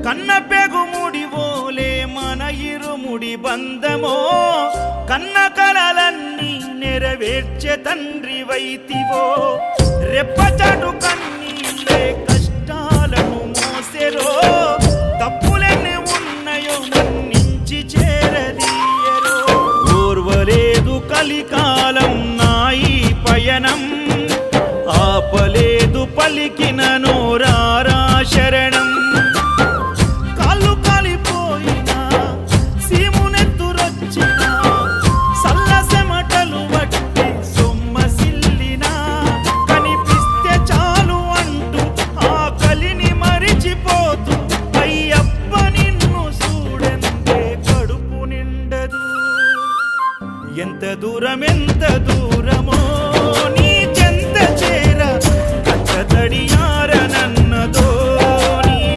కన్న పెగుముడి ఓలే మన ఇరుముడి బంధమో కన్న కలలన్నీ నెరవేర్చే తండ్రి వైతివో రెప్పచాటు కన్నీళ్ళే కష్టాలను మోసెరో తప్పులెన్ని ఉన్నాయో మన్నించి చేరదీయరో ఓర్వలేదు కలికాలం నాయి పయనం ఆపలేదు పలికిన నోరారా శరణం కాళ్ళు కాలిపోయినా సీమునెత్తురొచ్చినా సల్ల సెమటలు వట్టి సొమ్మసిల్లినా కనిపిస్తే చాలు అంటూ ఆ కలిని మరిచిపోతూ అయ్యప్ప నిన్ను చూడందే కడుపు నిండదు ఎంత దూరం